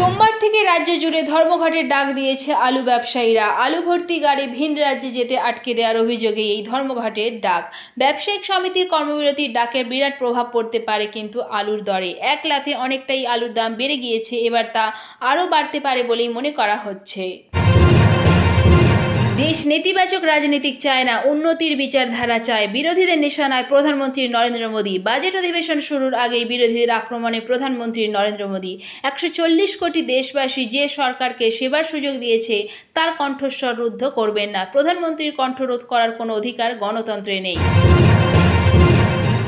সোমবার থেকে রাজ্য জুড়ে ধর্মঘটের ডাক দিয়েছে আলু ব্যবসায়ীরা। আলু ভর্তি গাড়ি ভিন রাজ্যে যেতে আটকে দেওয়ার অভিযোগে এই ধর্মঘটের ডাক। ব্যবসায়িক সমিতির কর্মবিরতির ডাকের বিরাট প্রভাব পড়তে পারে কিন্তু আলুর দরে। এক লাফে অনেকটাই আলুর দাম বেড়ে গিয়েছে, এবার তা আরও বাড়তে পারে বলেই মনে করা হচ্ছে। দেশ নেতিবাচক রাজনীতিক চায় না, উন্নতির বিচারধারা চায়। বিরোধীদের নিশানায় প্রধানমন্ত্রী নরেন্দ্র মোদী। বাজেট অধিবেশন শুরুর আগেই বিরোধীদের আক্রমণে প্রধানমন্ত্রী নরেন্দ্র মোদী। 140 কোটি দেশবাসী যে সরকারকে সেবার সুযোগ দিয়েছে তার কণ্ঠস্বর রুদ্ধ করবেন না। প্রধানমন্ত্রীর কণ্ঠরোধ করার কোনো অধিকার গণতন্ত্রে নেই।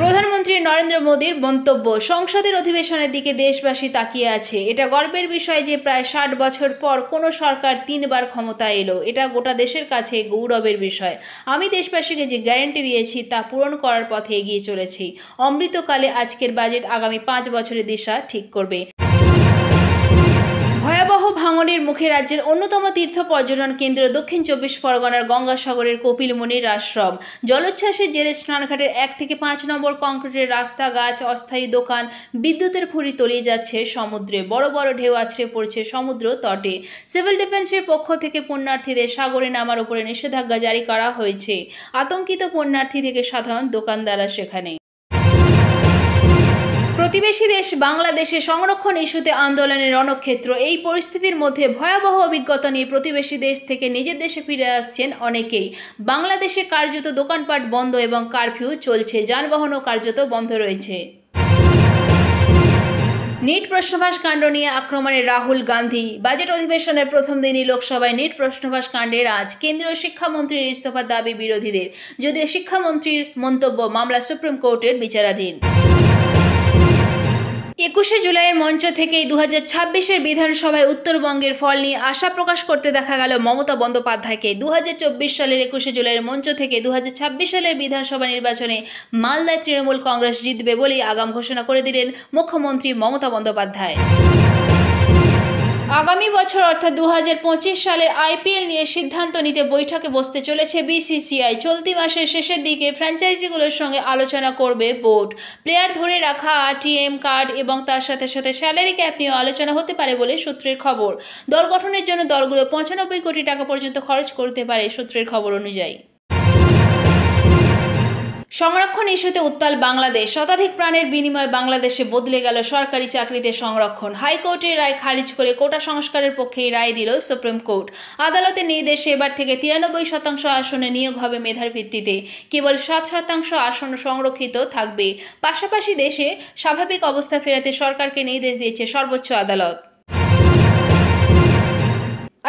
প্রধানমন্ত্রী নরেন্দ্র মোদীর মন্তব্য, সংসদের অধিবেশনের দিকে দেশবাসী তাকিয়ে আছে। এটা গর্বের বিষয় যে প্রায় 60 বছর পর কোনো সরকার 3 বার ক্ষমতায় এলো। এটা গোটা দেশের কাছে গৌরবের বিষয়। আমি দেশবাসীকে যে গ্যারান্টি দিয়েছি তা পূরণ করার পথে এগিয়ে চলেছি। অমৃতকালে আজকের বাজেট আগামী 5 বছরের দিশা ঠিক করবে। ভয়াবহ ভাঙনের মুখে রাজ্যের অন্যতম তীর্থ পর্যটন কেন্দ্র দক্ষিণ 24 পরগনার গঙ্গাসাগরের কপিলমুনির আশ্রম। জলোচ্ছ্বাসের জেরে স্নানঘাটের 1 থেকে 5 নম্বর কংক্রিটের রাস্তা, গাছ, অস্থায়ী দোকান, বিদ্যুতের খুঁড়ি তলিয়ে যাচ্ছে সমুদ্রে। বড় বড় ঢেউ আছড়ে পড়ছে সমুদ্র তটে। সিভিল ডিফেন্সের পক্ষ থেকে পুণ্যার্থীদের সাগরে নামার উপরে নিষেধাজ্ঞা জারি করা হয়েছে। আতঙ্কিত পুণ্যার্থী থেকে সাধারণ দোকানদাররা সেখানে। প্রতিবেশী দেশ বাংলাদেশে সংরক্ষণ ইস্যুতে আন্দোলনের রণক্ষেত্র। এই পরিস্থিতির মধ্যে ভয়াবহ অভিজ্ঞতা নিয়ে প্রতিবেশী দেশ থেকে নিজের দেশে ফিরে আসছেন অনেকেই। বাংলাদেশে কার্যত দোকানপাট বন্ধ এবং কারফিউ চলছে, যানবাহনও কার্যত বন্ধ রয়েছে। নিট প্রশ্নফাঁস কাণ্ড নিয়ে আক্রমণে রাহুল গান্ধী। বাজেট অধিবেশনের প্রথম দিনই লোকসভায় নিট প্রশ্নফাঁস কাণ্ডের আজ। কেন্দ্রীয় শিক্ষামন্ত্রীর ইস্তফার দাবি বিরোধীদের, যদিও শিক্ষামন্ত্রীর মন্তব্য মামলা সুপ্রিম কোর্টের বিচারাধীন। 21শে জুলাইয়ের মঞ্চ থেকেই 2026-এর বিধানসভায় উত্তরবঙ্গের ফল নিয়ে আশা প্রকাশ করতে দেখা গেল মমতা বন্দ্যোপাধ্যায়কে। 2024 সালের 21শে জুলাইয়ের মঞ্চ থেকে 2026 সালের বিধানসভা নির্বাচনে মালদায় তৃণমূল কংগ্রেস জিতবে বলেই আগাম ঘোষণা করে দিলেন মুখ্যমন্ত্রী মমতা বন্দ্যোপাধ্যায়। আগামী বছর অর্থাৎ 2025 সালের আইপিএল নিয়ে সিদ্ধান্ত নিতে বৈঠকে বসতে চলেছে বিসিসিআই। চলতি মাসের শেষের দিকে ফ্র্যাঞ্চাইজিগুলোর সঙ্গে আলোচনা করবে বোর্ড। প্লেয়ার ধরে রাখা ATM কার্ড এবং তার সাথে সাথে স্যালারি ক্যাপ নিয়েও আলোচনা হতে পারে বলে সূত্রের খবর। দল গঠনের জন্য দলগুলো 95 কোটি টাকা পর্যন্ত খরচ করতে পারে সূত্রের খবর অনুযায়ী। সংরক্ষণ ইস্যুতে উত্তাল বাংলাদেশ। শতাধিক প্রাণের বিনিময়ে বাংলাদেশে বদলে গেল সরকারি চাকরিতে সংরক্ষণ। হাইকোর্টের রায় খারিজ করে কোটা সংস্কারের পক্ষেই রায় দিল সুপ্রিম কোর্ট। আদালতের নির্দেশে এবার থেকে 93% আসনে নিয়োগ হবে মেধার ভিত্তিতে। কেবল 7% আসন সংরক্ষিত থাকবে। পাশাপাশি দেশে স্বাভাবিক অবস্থা ফেরাতে সরকারকে নির্দেশ দিয়েছে সর্বোচ্চ আদালত।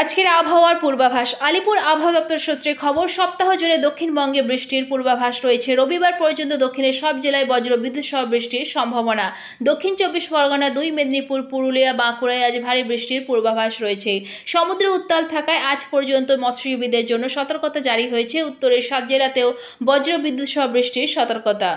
আজকের আবহাওয়ার পূর্বাভাস। আলিপুর আবহাওয়া দপ্তর সূত্রে খবর, সপ্তাহ জুড়ে দক্ষিণবঙ্গে বৃষ্টির পূর্বাভাস রয়েছে। রবিবার পর্যন্ত দক্ষিণের সব জেলায় বজ্রবিদ্যুৎ সহ বৃষ্টির সম্ভাবনা। দক্ষিণ 24 পরগনা, 2 মেদিনীপুর, পুরুলিয়া, বাঁকুড়ায় আজ ভারী বৃষ্টির পূর্বাভাস রয়েছে। সমুদ্র উত্তাল থাকায় আজ পর্যন্ত মৎস্যজীবীদের জন্য সতর্কতা জারি হয়েছে। উত্তরের 7 জেলাতেও বজ্রবিদ্যুৎ সহ বৃষ্টির সতর্কতা।